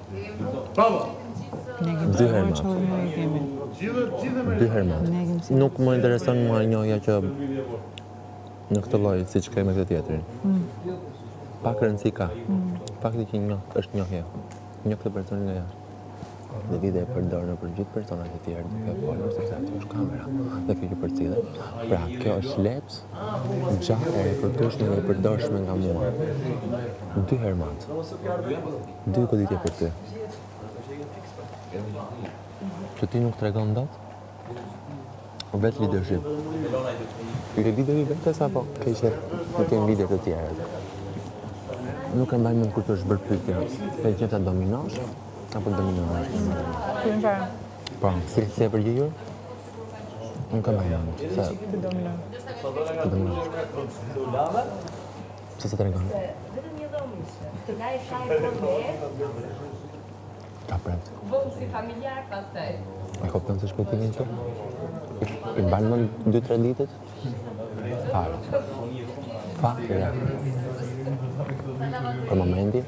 Ne kemi 2 herë çfarë kemi. 2 herë më. Nuk më intereson mua njohja që në këtë lloj siç kemi këtë tjetrin. Pak rëndësi ka. Fakti që është njohje. Një këtë person nga jashtë. Dhe vide e përdor në për gjithë personat e tjerë duke folur sepse aty është kamera dhe kjo që përcillet. Pra kjo është lehtë, gjatë e përtueshme dhe e përdorshme nga mua. 2 herë mat. 2 goditje për ty. Që ti nuk tregon dot? Vet leadership. Ke lideri vetes apo ke lider të tjerë? Nuk e mbaj mend kur të është bërë pyetja. Ke qenë ta dominosh apo dominosh? Kujnë fare. Po, si e përgjigjur? Nuk e mbaj mend. Të dominoj. Të dominosh. Se të tregon? Vetëm një dhomë ishte. Na e shajë për me. Ka prap. Vëmë si familjar pastaj. E kupton se shpëtimin që? I mban mend 2-3 ditët? Fare. Fare. Për momenti,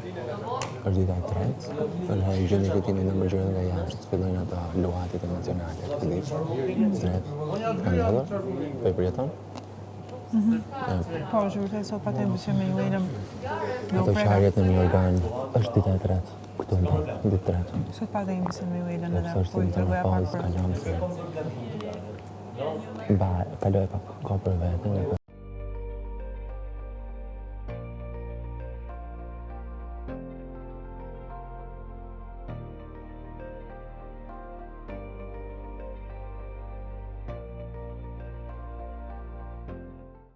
është dita e tretë, dhe gjeni që ti në nëmbërgjërën nga jashtë, fillojnë ato luhatit emocionale, të diqë, drejt, ka ndodhur, po i përjeton? Po, është vërtet sot patem pëse me juelëm. Ato qarjet në një organ, është dita e tretë, këtu në ditë e tretë. Sot patem pëse me juelëm edhe, Sepse është po i ditë tërgoja në pak pauzë, për. kalon se... Kaloj pak kohë për vetën,